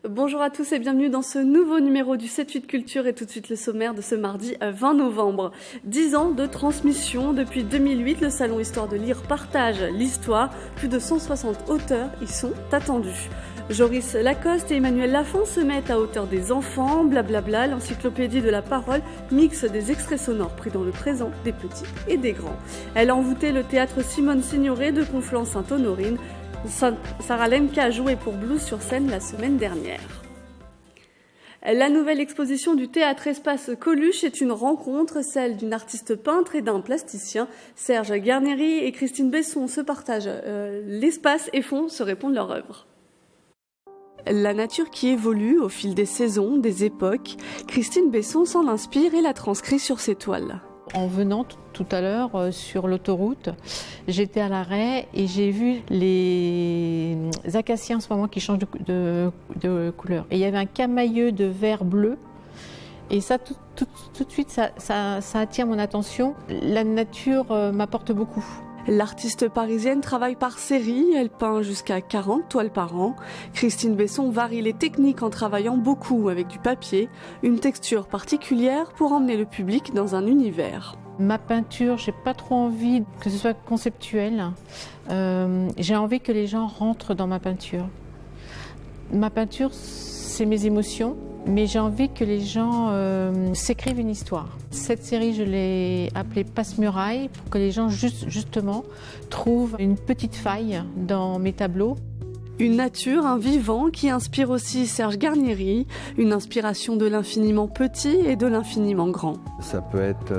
Bonjour à tous et bienvenue dans ce nouveau numéro du 7-8 Culture et tout de suite le sommaire de ce mardi 20 novembre. 10 ans de transmission. Depuis 2008, le Salon Histoire de Lire partage l'histoire. Plus de 160 auteurs y sont attendus. Joris Lacoste et Emmanuel Lafont se mettent à hauteur des enfants. Blablabla, l'encyclopédie de la parole mixe des extraits sonores pris dans le présent des petits et des grands. Elle a envoûté le théâtre Simone Signoret de Conflans-Sainte-Honorine. Sarah Lemke a joué pour Blues sur scène la semaine dernière. La nouvelle exposition du théâtre Espace Coluche est une rencontre, celle d'une artiste peintre et d'un plasticien. Serge Garnieri et Christine Besson se partagent l'espace et font se répondre leur œuvre. La nature qui évolue au fil des saisons, des époques, Christine Besson s'en inspire et la transcrit sur ses toiles. En venant tout à l'heure sur l'autoroute, j'étais à l'arrêt et j'ai vu les acacias en ce moment qui changent de couleur. Et il y avait un camailleux de vert bleu. Et ça, tout de suite, ça attire mon attention. La nature m'apporte beaucoup. L'artiste parisienne travaille par série, elle peint jusqu'à 40 toiles par an. Christine Besson varie les techniques en travaillant beaucoup avec du papier, une texture particulière pour emmener le public dans un univers. Ma peinture, j'ai pas trop envie que ce soit conceptuel. J'ai envie que les gens rentrent dans ma peinture. Ma peinture, c'est mes émotions, mais j'ai envie que les gens s'écrivent une histoire. Cette série, je l'ai appelée Passe-Muraille pour que les gens justement trouvent une petite faille dans mes tableaux. Une nature, un vivant qui inspire aussi Serge Garnieri, une inspiration de l'infiniment petit et de l'infiniment grand. Ça peut être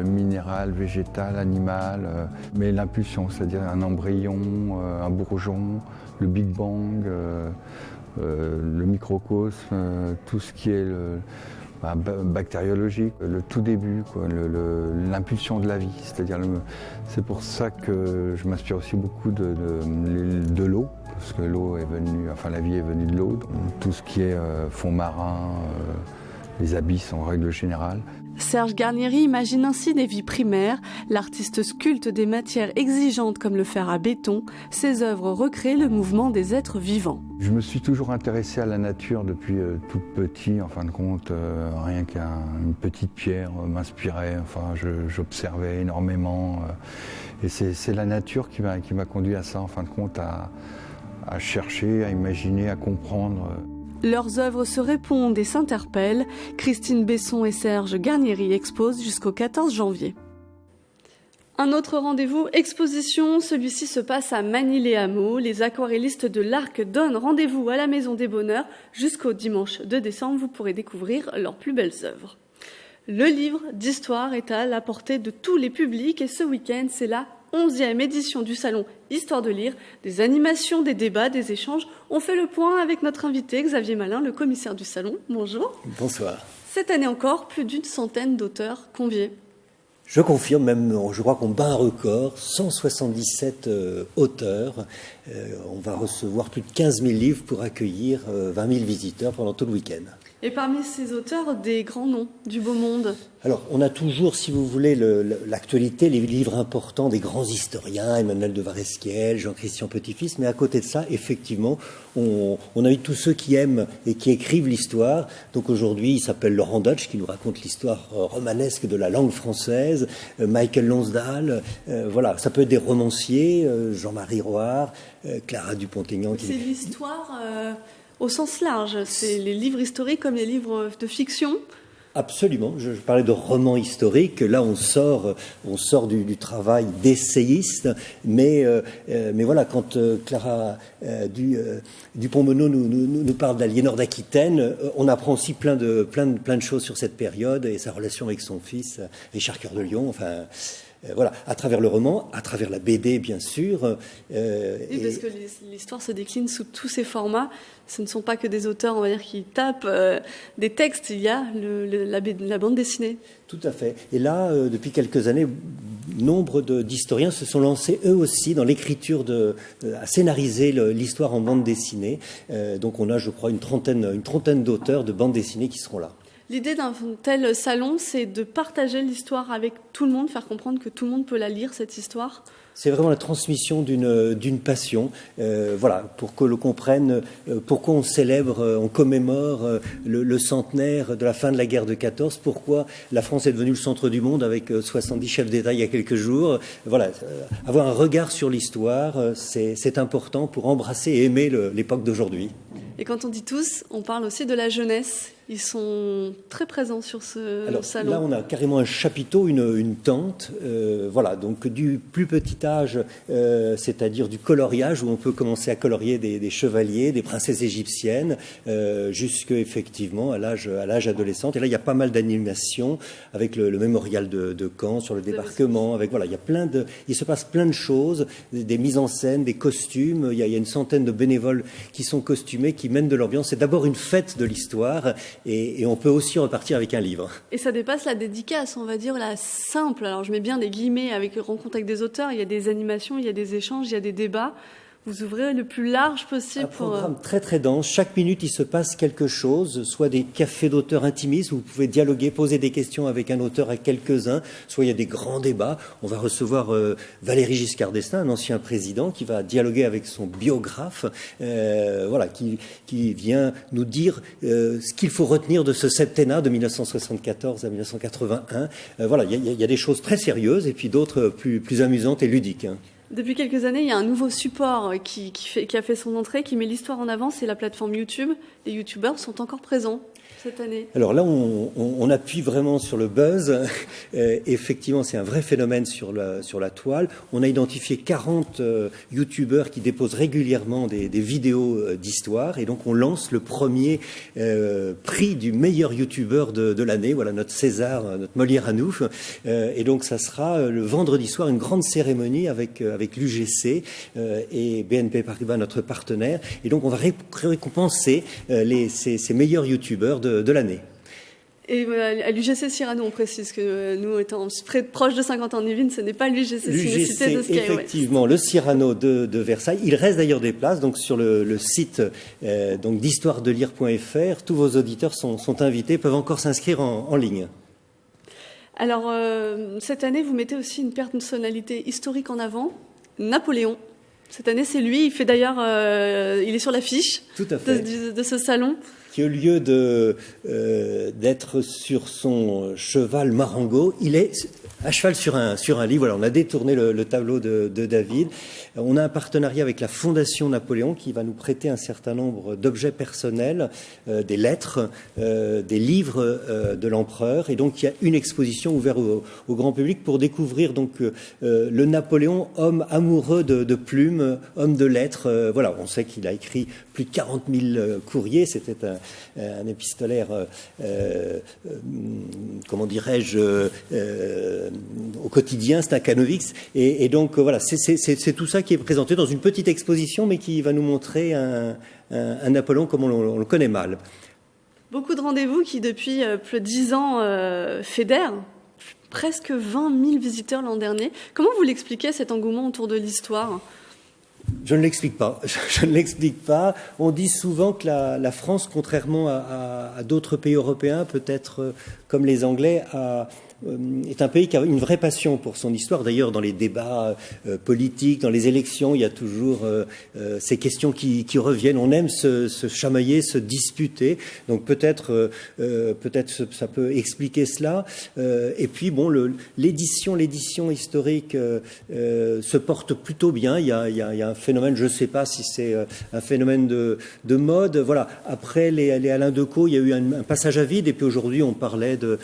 minéral, végétal, animal, mais l'impulsion, c'est-à-dire un embryon, un bourgeon, le Big Bang, le microcosme, tout ce qui est bactériologique, le tout début, l'impulsion de la vie. C'est pour ça que je m'inspire aussi beaucoup de l'eau, parce que l'eau est venue, la vie est venue de l'eau. Tout ce qui est fond marin, les abysses en règle générale. Serge Garnieri imagine ainsi des vies primaires. L'artiste sculpte des matières exigeantes comme le fer à béton. Ses œuvres recréent le mouvement des êtres vivants. Je me suis toujours intéressé à la nature depuis tout petit. En fin de compte, rien qu'une petite pierre m'inspirait. J'observais énormément. Et c'est la nature qui m'a conduit à ça, en fin de compte, à chercher, à imaginer, à comprendre. Leurs œuvres se répondent et s'interpellent. Christine Besson et Serge Garnieri exposent jusqu'au 14 janvier. Un autre rendez-vous, exposition, celui-ci se passe à Magny-les-Hameaux. Les aquarellistes de l'Arc donnent rendez-vous à la Maison des Bonheurs. Jusqu'au dimanche 2 décembre, vous pourrez découvrir leurs plus belles œuvres. Le livre d'histoire est à la portée de tous les publics et ce week-end, c'est la 11e édition du Salon Histoire de Lire. Des animations, des débats, des échanges. On fait le point avec notre invité Xavier Malin, le commissaire du Salon. Bonjour. Bonsoir. Cette année encore, plus d'une centaine d'auteurs conviés. Je confirme, même, je crois qu'on bat un record, 177 auteurs. On va recevoir plus de 15 000 livres pour accueillir 20 000 visiteurs pendant tout le week-end. Et parmi ces auteurs, des grands noms du beau monde. Alors, on a toujours, si vous voulez, l'actualité, les livres importants des grands historiens, Emmanuel de Varesquiel, Jean-Christian Petit-Fils, mais à côté de ça, effectivement, on a eu tous ceux qui aiment et qui écrivent l'histoire. Donc aujourd'hui, il s'appelle Laurent Deutsch, qui nous raconte l'histoire romanesque de la langue française, Michael Lonsdal, voilà, ça peut être des romanciers, Jean-Marie Roard, Clara Dupont-Aignan. C'est l'histoire au sens large, c'est les livres historiques comme les livres de fiction. Absolument, je parlais de roman historique, là on sort du travail d'essayiste, mais voilà, quand Clara Dupont-Aignan nous parle d'Aliénor d'Aquitaine, on apprend aussi plein de choses sur cette période et sa relation avec son fils, Richard Cœur de Lion, voilà, à travers le roman, à travers la BD bien sûr. Oui, parce que l'histoire se décline sous tous ces formats. Ce ne sont pas que des auteurs, on va dire, qui tapent des textes. Il y a la bande dessinée. Tout à fait. Et là, depuis quelques années, nombre d'historiens se sont lancés eux aussi dans l'écriture à scénariser l'histoire en bande dessinée. Donc on a, je crois, une trentaine d'auteurs de bande dessinée qui seront là. L'idée d'un tel salon, c'est de partager l'histoire avec tout le monde, faire comprendre que tout le monde peut la lire, cette histoire. C'est vraiment la transmission d'une passion, voilà, pour que l'on comprenne pourquoi on célèbre, on commémore le centenaire de la fin de la guerre de 14, pourquoi la France est devenue le centre du monde avec 70 chefs d'État il y a quelques jours. Voilà, avoir un regard sur l'histoire, c'est important pour embrasser et aimer l'époque d'aujourd'hui. Et quand on dit tous, on parle aussi de la jeunesse. Ils sont très présents sur ce salon. Là, on a carrément un chapiteau, une tente, voilà, donc du plus petit âge, c'est-à-dire du coloriage, où on peut commencer à colorier des chevaliers, des princesses égyptiennes, jusqu'à effectivement à l'âge adolescent. Et là, il y a pas mal d'animations avec le mémorial de Caen sur le débarquement. Avec voilà, il se passe plein de choses, des mises en scène, des costumes. Il y a une centaine de bénévoles qui sont costumés, qui mènent de l'ambiance. C'est d'abord une fête de l'histoire. Et on peut aussi repartir avec un livre. Et ça dépasse la dédicace, on va dire, la simple. Alors je mets bien des guillemets avec rencontre avec des auteurs. Il y a des animations, il y a des échanges, il y a des débats. Vous ouvrez le plus large possible. Un programme très très dense. Chaque minute, il se passe quelque chose, soit des cafés d'auteurs intimistes où vous pouvez dialoguer, poser des questions avec un auteur à quelques-uns, soit il y a des grands débats. On va recevoir Valéry Giscard d'Estaing, un ancien président, qui va dialoguer avec son biographe, voilà, qui vient nous dire ce qu'il faut retenir de ce septennat de 1974 à 1981. Voilà, il y a des choses très sérieuses et puis d'autres plus amusantes et ludiques. Depuis quelques années, il y a un nouveau support qui a fait son entrée, qui met l'histoire en avant, c'est la plateforme YouTube. Les youtubeurs sont encore présents cette année. Alors là, on appuie vraiment sur le buzz. Effectivement, c'est un vrai phénomène sur la toile. On a identifié 40 youtubeurs qui déposent régulièrement des vidéos d'histoire. Et donc, on lance le premier prix du meilleur youtubeur de l'année. Voilà, notre César, notre Molière à nous. Et donc, ça sera le vendredi soir, une grande cérémonie avec l'UGC et BNP Paribas, notre partenaire. Et donc, on va récompenser ces meilleurs youtubeurs de l'année. Et à l'UGC Cyrano, on précise que nous étant proches de 50 ans en Yvelines, ce n'est pas l'UGC, c'est une cité de Skyway. Effectivement, le Cyrano de Versailles. Il reste d'ailleurs des places, donc sur le site donc d'histoiredelire.fr. Tous vos auditeurs sont invités, peuvent encore s'inscrire en ligne. Alors, cette année, vous mettez aussi une personnalité historique en avant, Napoléon. Cette année, c'est lui. Il fait d'ailleurs, il est sur l'affiche de ce salon. Qui, au lieu d'être sur son cheval Marengo, il est à cheval sur un lit. Voilà, on a détourné le tableau de David. On a un partenariat avec la Fondation Napoléon qui va nous prêter un certain nombre d'objets personnels, des lettres, des livres de l'empereur. Et donc, il y a une exposition ouverte au grand public pour découvrir donc le Napoléon, homme amoureux de plumes, homme de lettres. Voilà, on sait qu'il a écrit plus de 40 000 courriers. C'était un épistolaire, comment dirais-je, au quotidien, Stakhanovics. Et donc, voilà, c'est tout ça qui est présenté dans une petite exposition, mais qui va nous montrer un Napoléon comme on le connaît mal. Beaucoup de rendez-vous qui, depuis plus de 10 ans, fédèrent presque 20 000 visiteurs l'an dernier. Comment vous l'expliquez, cet engouement autour de l'histoire ? Je ne l'explique pas. Je ne l'explique pas. On dit souvent que la France, contrairement à d'autres pays européens, peut-être comme les Anglais, est un pays qui a une vraie passion pour son histoire. D'ailleurs, dans les débats politiques, dans les élections, il y a toujours ces questions qui reviennent. On aime se chamailler, se disputer. Donc peut-être ça peut expliquer cela. Et puis bon, l'édition historique se porte plutôt bien. Il y a un phénomène, je ne sais pas si c'est un phénomène de mode. Voilà. Après les Alain Decaux, il y a eu un passage à vide. Et puis aujourd'hui, on parlait de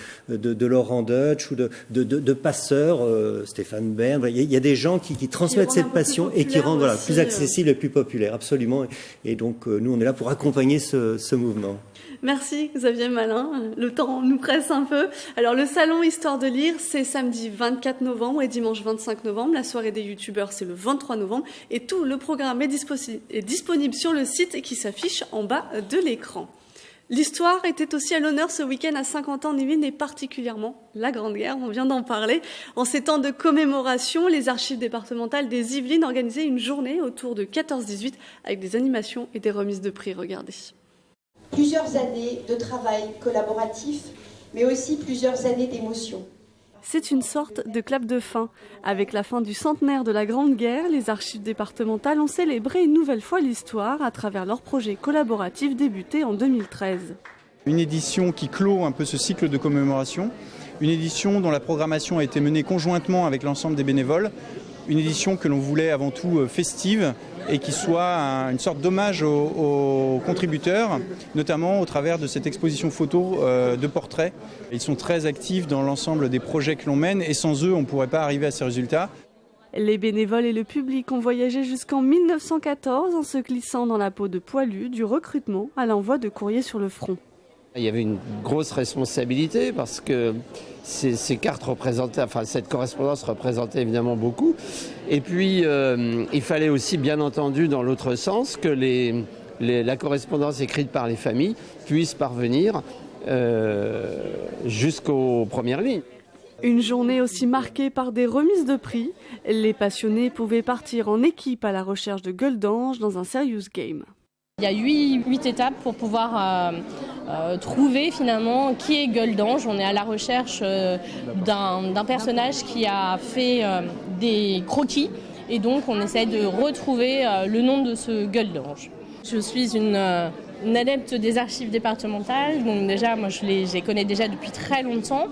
Laurent Deutsch ou de passeurs, Stéphane Bern. Il y a des gens qui transmettent cette passion et qui rendent plus accessible et plus populaire, absolument. Et donc, nous, on est là pour accompagner ce mouvement. Merci Xavier Malin. Le temps nous presse un peu. Alors, le salon Histoire de lire, c'est samedi 24 novembre et dimanche 25 novembre. La soirée des youtubeurs, c'est le 23 novembre. Et tout le programme est disponible sur le site et qui s'affiche en bas de l'écran. L'histoire était aussi à l'honneur ce week-end à Saint-Quentin en Yvelines et particulièrement la Grande Guerre, on vient d'en parler. En ces temps de commémoration, les archives départementales des Yvelines organisaient une journée autour de 14-18 avec des animations et des remises de prix. Regardez. plusieurs années de travail collaboratif, mais aussi plusieurs années d'émotion. C'est une sorte de clap de fin. Avec la fin du centenaire de la Grande Guerre, les archives départementales ont célébré une nouvelle fois l'histoire à travers leur projet collaboratif débuté en 2013. Une édition qui clôt un peu ce cycle de commémoration, une édition dont la programmation a été menée conjointement avec l'ensemble des bénévoles, une édition que l'on voulait avant tout festive et qui soit une sorte d'hommage aux contributeurs, notamment au travers de cette exposition photo de portraits. Ils sont très actifs dans l'ensemble des projets que l'on mène et sans eux, on ne pourrait pas arriver à ces résultats. Les bénévoles et le public ont voyagé jusqu'en 1914 en se glissant dans la peau de poilus du recrutement à l'envoi de courriers sur le front. Il y avait une grosse responsabilité parce que ces cartes représentaient, enfin cette correspondance représentait évidemment beaucoup. Et puis il fallait aussi bien entendu dans l'autre sens que la correspondance écrite par les familles puisse parvenir jusqu'aux premières lignes. Une journée aussi marquée par des remises de prix. Les passionnés pouvaient partir en équipe à la recherche de gueules d'ange dans un serious game. Il y a 8 étapes pour pouvoir trouver finalement qui est Gueule d'Ange. On est à la recherche d'un personnage qui a fait des croquis et donc on essaie de retrouver le nom de ce Gueule d'Ange. Je suis une adepte des archives départementales, donc déjà moi je les connais déjà depuis très longtemps.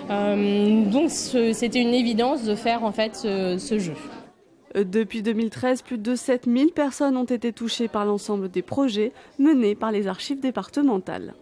Donc c'était une évidence de faire en fait ce jeu. Depuis 2013, plus de 7000 personnes ont été touchées par l'ensemble des projets menés par les archives départementales.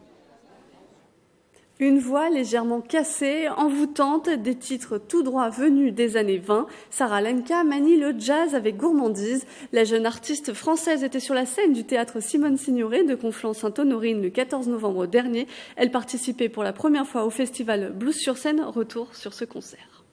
Une voix légèrement cassée, envoûtante, des titres tout droit venus des années 20, Sarah Lenka manie le jazz avec gourmandise. La jeune artiste française était sur la scène du théâtre Simone Signoret de Conflans-Sainte-Honorine le 14 novembre dernier. Elle participait pour la première fois au festival Blues sur scène. Retour sur ce concert.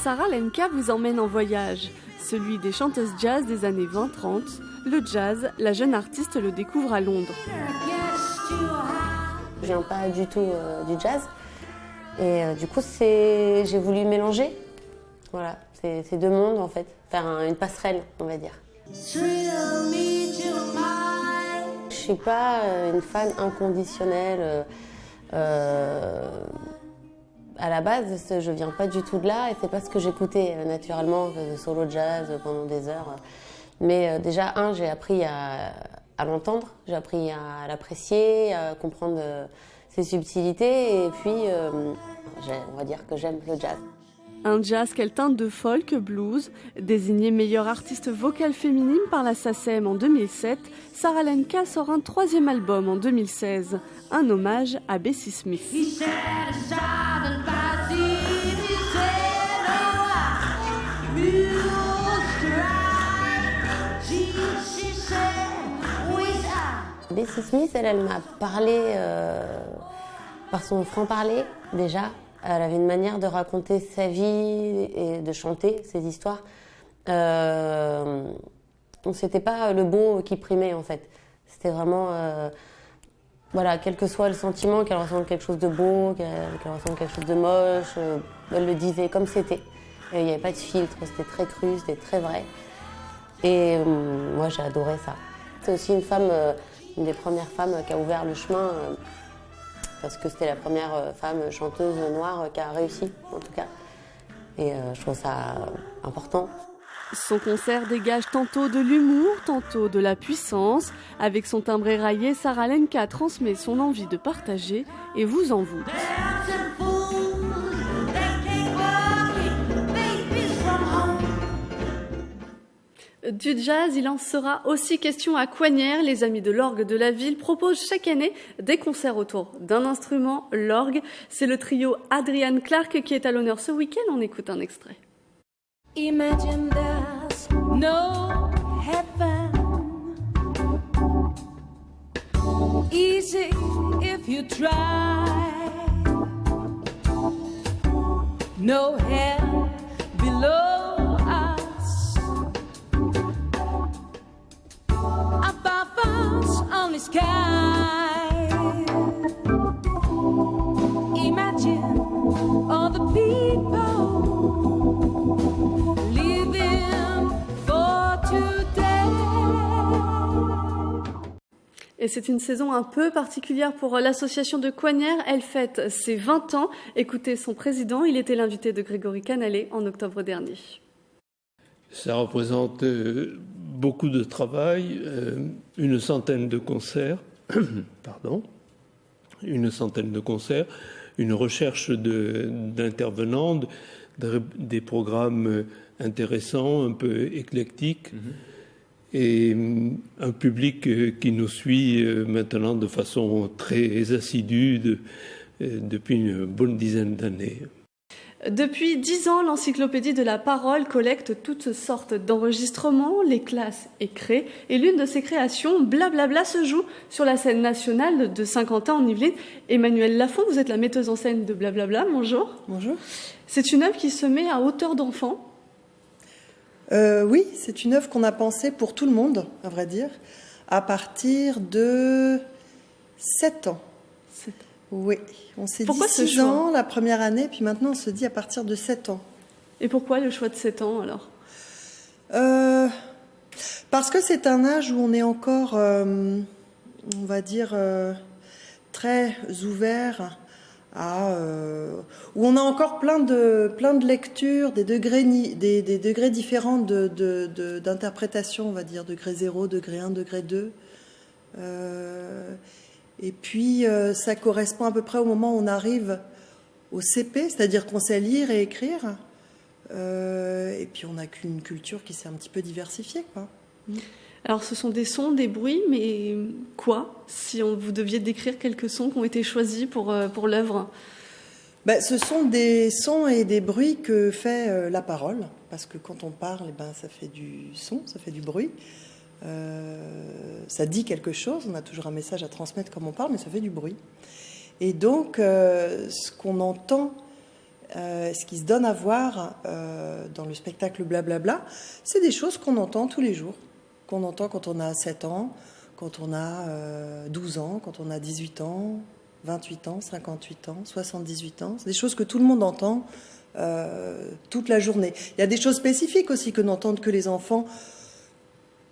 Sarah Lenka vous emmène en voyage, celui des chanteuses jazz des années 20-30. Le jazz, la jeune artiste le découvre à Londres. Je viens pas du tout du jazz et du coup j'ai voulu mélanger, voilà, ces deux mondes en fait, faire une passerelle on va dire. Je suis pas une fan inconditionnelle. À la base, je viens pas du tout de là et c'est pas ce que j'écoutais naturellement, de solo jazz pendant des heures. Mais déjà, j'ai appris à l'entendre, j'ai appris à l'apprécier, à comprendre ses subtilités et puis on va dire que j'aime le jazz. Un jazz qu'elle teinte de folk blues. Désignée meilleure artiste vocale féminine par la SACEM en 2007, Sarah Lenka sort un 3e album en 2016, un hommage à Bessie Smith. Bessie Smith, elle m'a parlé par son franc-parler déjà. Elle avait une manière de raconter sa vie et de chanter ses histoires. C'était pas le beau qui primait en fait. C'était vraiment, voilà, quel que soit le sentiment, qu'elle ressente quelque chose de beau, qu'elle ressente quelque chose de moche, elle le disait comme c'était. Il n'y avait pas de filtre, c'était très cru, c'était très vrai. Et moi j'ai adoré ça. C'est aussi une femme, une des premières femmes qui a ouvert le chemin. Parce que c'était la première femme chanteuse noire qui a réussi, en tout cas. Et je trouve ça important. Son concert dégage tantôt de l'humour, tantôt de la puissance. Avec son timbre éraillé, Sarah Lenka transmet son envie de partager et vous envoûte. Du jazz, il en sera aussi question à Coignères. Les amis de l'orgue de la ville proposent chaque année des concerts autour d'un instrument, l'orgue. C'est le trio Adrian Clark qui est à l'honneur ce week-end. On écoute un extrait. Imagine there's no heaven. Easy if you try. No hell below us. Above us only sky. Imagine all the people Et c'est une saison un peu particulière pour l'association de Coignères. Elle fête ses 20 ans. Écoutez son président, il était l'invité de Grégory Canalé en octobre dernier. Ça représente beaucoup de travail, une centaine de concerts, une recherche d'intervenants, des programmes intéressants, un peu éclectiques, et un public qui nous suit maintenant de façon très assidue depuis une bonne dizaine d'années. Depuis 10 ans, l'Encyclopédie de la Parole collecte toutes sortes d'enregistrements, les classe et crée. Et l'une de ces créations, Blablabla, se joue sur la scène nationale de Saint-Quentin en Yvelines. Emmanuelle Lafont, vous êtes la metteuse en scène de Blablabla. Bonjour. Bonjour. C'est une œuvre qui se met à hauteur d'enfant. Oui, c'est une œuvre qu'on a pensée pour tout le monde, à vrai dire, à partir de 7 ans. Oui, on s'est dit 6 ans la première année, puis maintenant on se dit à partir de 7 ans. Et pourquoi le choix de 7 ans alors ? Parce que c'est un âge où on est encore, on va dire, très ouvert où on a encore plein de lectures, des degrés différents d'interprétation, on va dire, degré 0, degré 1, degré 2. Et puis, ça correspond à peu près au moment où on arrive au CP, c'est-à-dire qu'on sait lire et écrire. Et puis, on a une culture qui s'est un petit peu diversifiée, quoi. Alors, ce sont des sons, des bruits, mais quoi, si vous deviez décrire quelques sons qui ont été choisis pour l'œuvre ? Ce sont des sons et des bruits que fait la parole, parce que quand on parle, ça fait du son, ça fait du bruit. Ça dit quelque chose, on a toujours un message à transmettre comme on parle, mais ça fait du bruit. Et donc, ce qu'on entend, ce qui se donne à voir dans le spectacle Blablabla, c'est des choses qu'on entend tous les jours, qu'on entend quand on a 7 ans, quand on a 12 ans, quand on a 18 ans, 28 ans, 58 ans, 78 ans. C'est des choses que tout le monde entend toute la journée. Il y a des choses spécifiques aussi que n'entendent que les enfants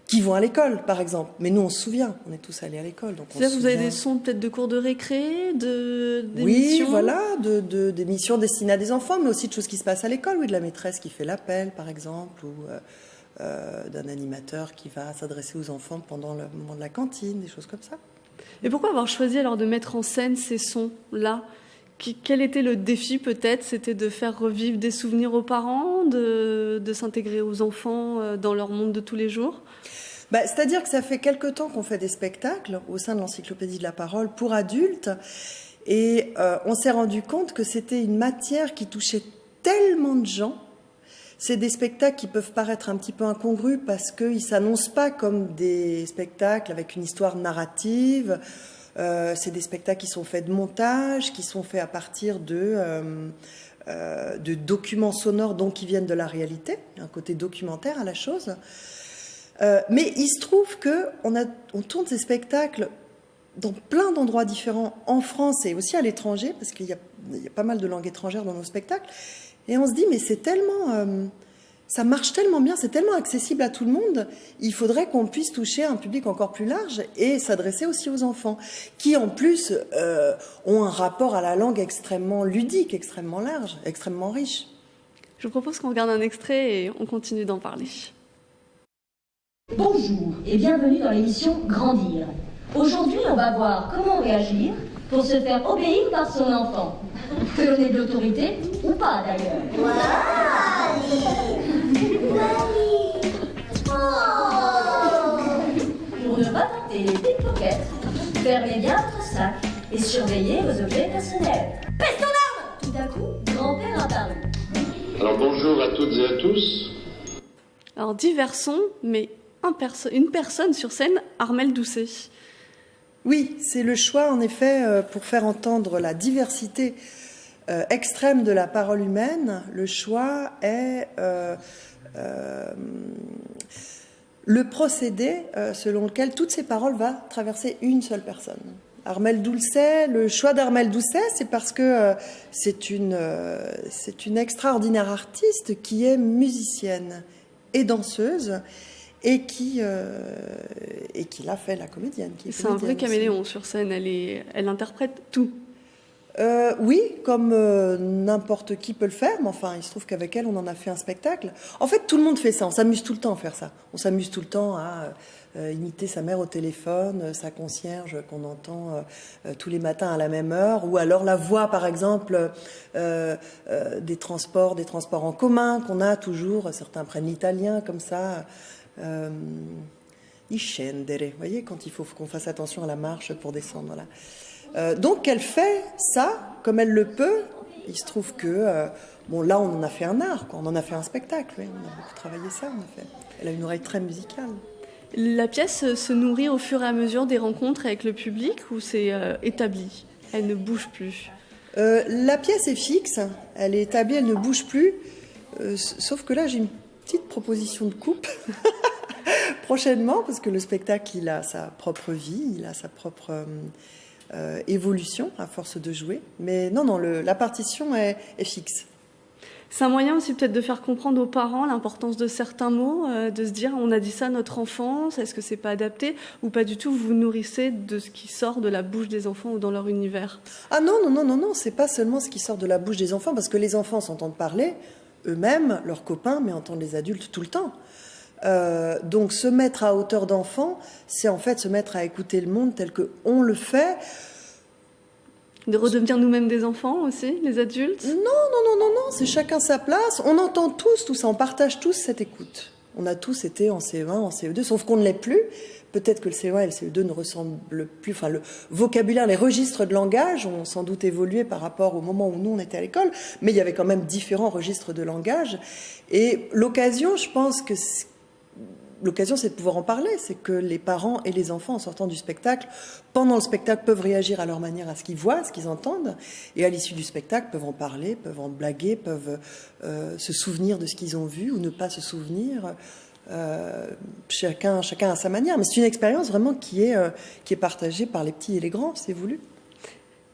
qui vont à l'école, par exemple. Mais nous, on se souvient, on est tous allés à l'école. C'est-à-dire que vous avez des sons peut-être de cours de récré, d'émissions ? Oui, voilà, d'émissions destinées à des enfants, mais aussi de choses qui se passent à l'école, oui, de la maîtresse qui fait l'appel, par exemple, ou d'un animateur qui va s'adresser aux enfants pendant le moment de la cantine, des choses comme ça. Et pourquoi avoir choisi alors de mettre en scène ces sons-là ? Quel était le défi peut-être ? C'était de faire revivre des souvenirs aux parents, de s'intégrer aux enfants dans leur monde de tous les jours ? C'est-à-dire que ça fait quelque temps qu'on fait des spectacles au sein de l'Encyclopédie de la Parole pour adultes, et on s'est rendu compte que c'était une matière qui touchait tellement de gens. C'est des spectacles qui peuvent paraître un petit peu incongrus parce qu'ils ne s'annoncent pas comme des spectacles avec une histoire narrative. C'est des spectacles qui sont faits de montage, qui sont faits à partir de documents sonores donc qui viennent de la réalité, un côté documentaire à la chose. Mais il se trouve qu'on tourne ces spectacles dans plein d'endroits différents en France et aussi à l'étranger, parce qu'il y a pas mal de langues étrangères dans nos spectacles. Et on se dit, mais c'est tellement... ça marche tellement bien, c'est tellement accessible à tout le monde, il faudrait qu'on puisse toucher un public encore plus large et s'adresser aussi aux enfants, qui en plus ont un rapport à la langue extrêmement ludique, extrêmement large, extrêmement riche. Je vous propose qu'on regarde un extrait et on continue d'en parler. Bonjour et bienvenue dans l'émission Grandir. Aujourd'hui, on va voir comment réagir pour se faire obéir par son enfant. Que l'on ait de l'autorité ou pas d'ailleurs. Pour ne pas tenter les pickpockets, fermez bien votre sac et surveillez vos objets personnels. Baisse ton arme! Tout à coup, grand-père apparut. Alors bonjour à toutes et à tous. Alors divers sons, mais une personne sur scène, Armelle Doucet. Oui, c'est le choix en effet pour faire entendre la diversité extrême de la parole humaine. Le choix est le procédé selon lequel toutes ces paroles vont traverser une seule personne. Armelle Doucet, le choix d'Armelle Doucet, c'est parce que c'est une extraordinaire artiste qui est musicienne et danseuse et qui l'a fait, la comédienne. C'est un vrai caméléon sur scène, elle interprète tout. Oui, comme n'importe qui peut le faire, mais enfin, il se trouve qu'avec elle, on en a fait un spectacle. En fait, tout le monde fait ça, on s'amuse tout le temps à faire ça. On s'amuse tout le temps à imiter sa mère au téléphone, sa concierge qu'on entend tous les matins à la même heure, ou alors la voix, par exemple, des transports en commun qu'on a toujours. Certains prennent l'italien comme ça. Scendere, vous voyez, quand il faut qu'on fasse attention à la marche pour descendre là. Donc elle fait ça comme elle le peut. Il se trouve que bon, là on en a fait un art, quoi. On en a fait un spectacle, oui. On a beaucoup travaillé ça. Elle a une oreille très musicale. La pièce se nourrit au fur et à mesure des rencontres avec le public ou c'est établi? Elle ne bouge plus? La pièce est fixe, elle est établie, elle ne bouge plus. Sauf que là j'ai une petite proposition de coupe prochainement, parce que le spectacle il a sa propre vie, il a sa propre évolution à force de jouer. Mais non, la partition est fixe. C'est un moyen aussi peut-être de faire comprendre aux parents l'importance de certains mots, de se dire on a dit ça à notre enfance, est-ce que c'est pas adapté ou pas du tout, vous vous nourrissez de ce qui sort de la bouche des enfants ou dans leur univers? Ah non, c'est pas seulement ce qui sort de la bouche des enfants, parce que les enfants s'entendent parler eux-mêmes, leurs copains, mais entendent les adultes tout le temps. Donc se mettre à hauteur d'enfant, c'est en fait se mettre à écouter le monde tel qu'on le fait. De redevenir nous-mêmes des enfants aussi, les adultes? Non, c'est chacun sa place. On entend tous tout ça, on partage tous cette écoute. On a tous été en CE1, en CE2, sauf qu'on ne l'est plus. Peut-être que le CE1 et le CE2 ne ressemblent plus. Enfin, le vocabulaire, les registres de langage ont sans doute évolué par rapport au moment où nous, on était à l'école, mais il y avait quand même différents registres de langage. Et l'occasion, je pense que l'occasion, c'est de pouvoir en parler. C'est que les parents et les enfants, en sortant du spectacle, pendant le spectacle, peuvent réagir à leur manière, à ce qu'ils voient, à ce qu'ils entendent. Et à l'issue du spectacle, peuvent en parler, peuvent en blaguer, peuvent se souvenir de ce qu'ils ont vu ou ne pas se souvenir. Chacun à sa manière. Mais c'est une expérience vraiment qui est partagée par les petits et les grands, c'est voulu.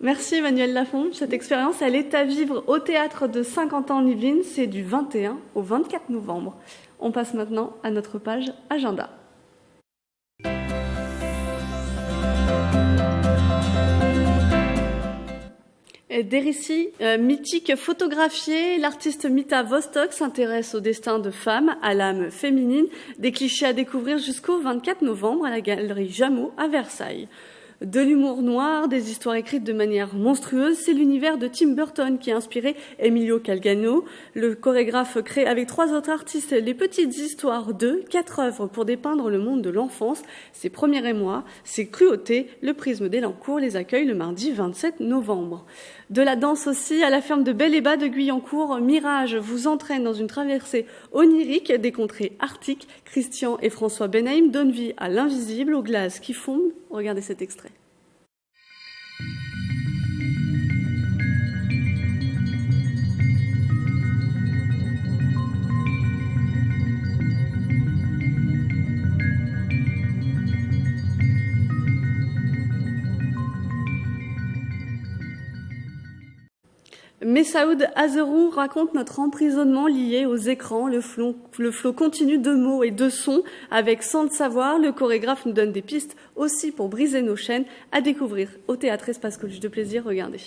Merci Emmanuelle Lafont. Cette expérience, elle est à vivre au théâtre de Saint-Quentin-en-Yvelines. C'est du 21 au 24 novembre. On passe maintenant à notre page agenda. Des récits mythiques photographiés, l'artiste Mita Vostok s'intéresse au destin de femmes, à l'âme féminine, des clichés à découvrir jusqu'au 24 novembre à la galerie Jameau à Versailles. De l'humour noir, des histoires écrites de manière monstrueuse, c'est l'univers de Tim Burton qui a inspiré Emilio Calgano. Le chorégraphe crée avec 3 autres artistes les petites histoires de 4 œuvres pour dépeindre le monde de l'enfance. Ses premiers émois, ses cruautés, le prisme d'Elancourt les accueille le mardi 27 novembre. De la danse aussi, à la ferme de Bel-et-Bas de Guyancourt, Mirage vous entraîne dans une traversée onirique des contrées arctiques. Christian et François Benheim donnent vie à l'invisible, aux glaces qui fondent. Regardez cet extrait. Messaoud Azerou raconte notre emprisonnement lié aux écrans, le flot continu de mots et de sons. Avec Sans le savoir, le chorégraphe nous donne des pistes aussi pour briser nos chaînes à découvrir au Théâtre Espace Coluche de Plaisir. Regardez.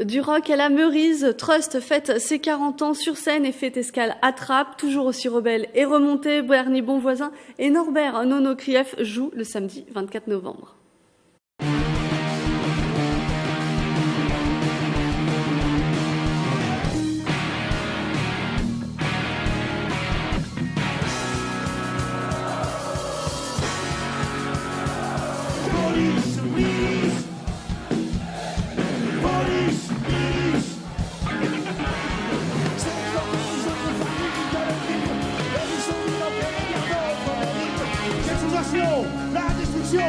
Du rock à la Meurise, Trust fête ses 40 ans sur scène et fait escale à Trappes, toujours aussi rebelle et remonté. Bernie Bonvoisin et Norbert Nono Krief jouent le samedi 24 novembre. La destruction,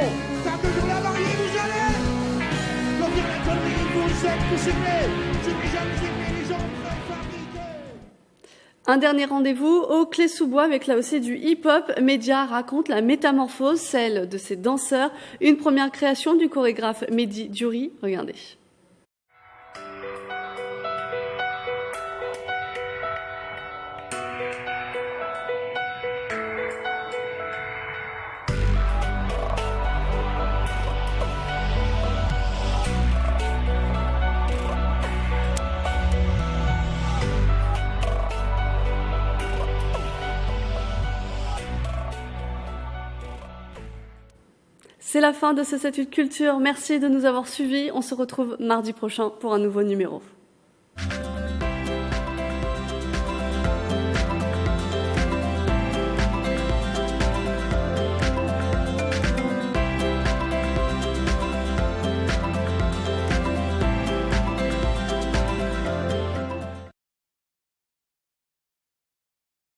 Un dernier rendez-vous au Clé-sous-Bois avec là aussi du hip-hop. Média raconte la métamorphose, celle de ses danseurs. Une première création du chorégraphe Mehdi Diouri. Regardez. C'est la fin de ce 7-8 Culture. Merci de nous avoir suivis. On se retrouve mardi prochain pour un nouveau numéro.